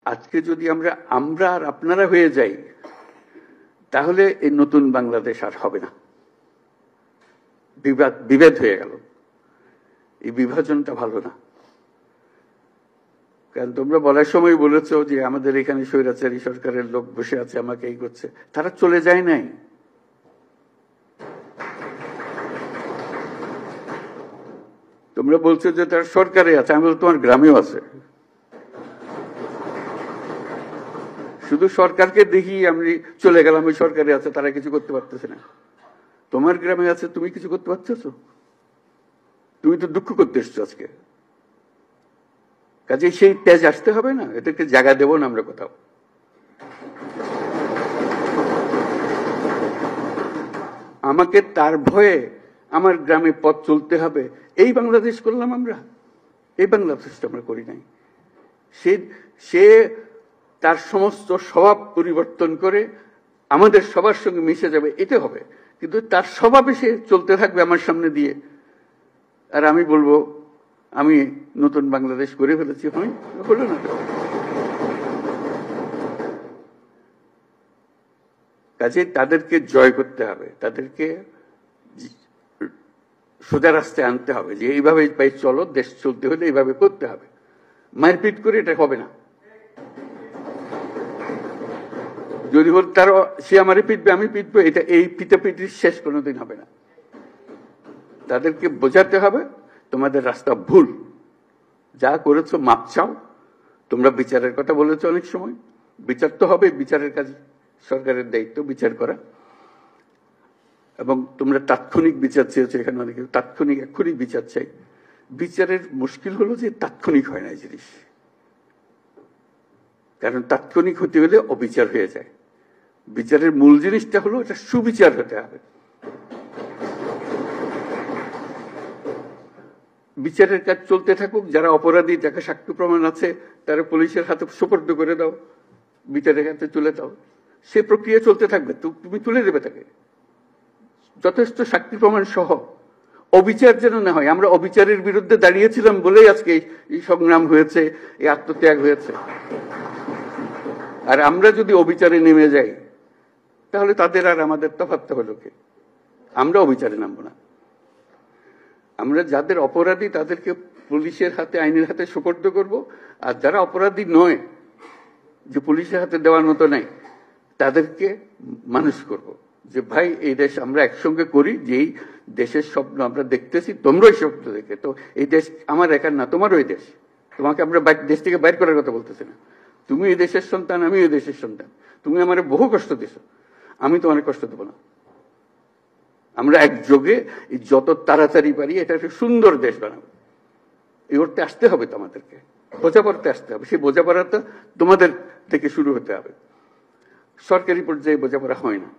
আজকে যদি আমরা আর আপনারা হয়ে যাই, তাহলে এই নতুন বাংলাদেশ আর হবে না। বিভেদ হয়ে গেল। এই বিভাজনটা ভালো না। কারণ তোমরা বলার সময় বলেছো যে আমাদের এখানে স্বৈরাচারী সরকারের লোক বসে আছে, আমাকে এই করছে। তারা চলে যায় নাই। তোমরা বলছো যে তারা সরকারে আছে, আমি বলছি তোমার গ্রামেও আছে। শুধু সরকারকে দেখি আমি চলে গেলাম ওই সরকারে আছে, তারা কিছু করতে পারতেছে না। তোমার গ্রামে আছে, তুমি কিছু করতে পারতেছো? তুমি তো দুঃখ করতে এসছো আজকে। কাজে সেই তেজ আসতে হবে না, এদেরকে জায়গা দেবো না আমরা কোথাও। আমাকে তার ভয়ে আমার গ্রামে পথ চলতে হবে, এই বাংলাদেশ করলাম আমরা। এই বাংলাদেশটা আমরা করি নাই। সে তার সমস্ত স্বভাব পরিবর্তন করে আমাদের সবার সঙ্গে মিশে যাবে, এটা হবে। কিন্তু তার স্বভাবে সে চলতে থাকবে আমার সামনে দিয়ে, আর আমি বলবো আমি নতুন বাংলাদেশ করে ফেলেছি। হলো না। কাজে তাদেরকে জয় করতে হবে, তাদেরকে সোজা রাস্তায় আনতে হবে যে এইভাবে চলো, দেশ চলতে হলে এইভাবে করতে হবে। মারপিট করে এটা হবে না। যদি বল তার সে আমারে পিটবে, আমি পিটবো, এটা এই পিটাপিটির শেষ কোনোদিন হবে না। তাদেরকে বোঝাতে হবে তোমাদের রাস্তা ভুল, যা করেছো মাপ চাও। তোমরা বিচারের কথা বলেছো অনেক সময়, বিচার তো হবে, বিচারের কাজ সরকারের দায়িত্ব বিচার করা। এবং তোমরা তাৎক্ষণিক বিচার চেয়েছো, এখানে অনেকে তাৎক্ষণিক এক্ষুনি বিচার চাই। বিচারের মুশকিল হলো যে তাৎক্ষণিক হয় না এই জিনিস, কারণ তাৎক্ষণিক হতে হলে অবিচার হয়ে যায়। বিচারের মূল জিনিসটা হলো এটা সুবিচার হতে হবে। বিচারের কাজ চলতে থাকুক, যারা অপরাধী, যাকে সাক্ষ্য প্রমাণ আছে, তারা পুলিশের হাতে সুপর্দ করে দাও, বিচারের হাতে তুলে দাও। সে প্রক্রিয়া চলতে থাকবে, তুমি তুলে দেবে তাকে যথেষ্ট সাক্ষী প্রমাণ সহ। অবিচার যেন না হয়। আমরা অবিচারের বিরুদ্ধে দাঁড়িয়েছিলাম বলেই আজকে এই সংগ্রাম হয়েছে, এই আত্মত্যাগ হয়েছে। আর আমরা যদি অবিচারে নেমে যাই, তাহলে তাদের আর আমাদের তফাৎ হলো কি? আমরা অবিচারে নামবো না। আমরা যাদের অপরাধী তাদেরকে পুলিশের হাতে, আইনের হাতে সুপর্দ করব। আর যারা অপরাধী নয়, যে পুলিশের হাতে দেওয়ার মতো নাই, তাদেরকে মানুষ করব যে ভাই এই দেশ আমরা একসঙ্গে করি, যেই দেশের স্বপ্ন আমরা দেখতেছি, তোমরা এই স্বপ্ন দেখে। তো এই দেশ আমার একার না, তোমারও এই দেশ। তোমাকে আমরা দেশ থেকে বাইর করার কথা বলতেছি না। তুমি এই দেশের সন্তান, আমি এই দেশের সন্তান। তুমি আমার বহু কষ্ট দিছো, আমি তোমার কষ্ট দেবো না। আমরা একযোগে যত তাড়াতাড়ি পারি এটা একটা সুন্দর দেশ বানাবো। এই অর্থে আসতে হবে তো আমাদেরকে, বোঝাপড়াতে আসতে হবে। সেই বোঝাপড়াটা তোমাদের থেকে শুরু হতে হবে। সরকারি পর্যায়ে বোঝাপড়া হয় না।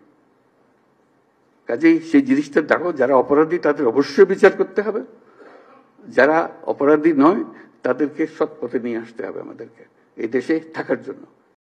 কাজেই সেই জিনিসটা দেখো, যারা অপরাধী তাদের অবশ্যই বিচার করতে হবে, যারা অপরাধী নয় তাদেরকে সৎ পথে নিয়ে আসতে হবে আমাদেরকে এই দেশে থাকার জন্য।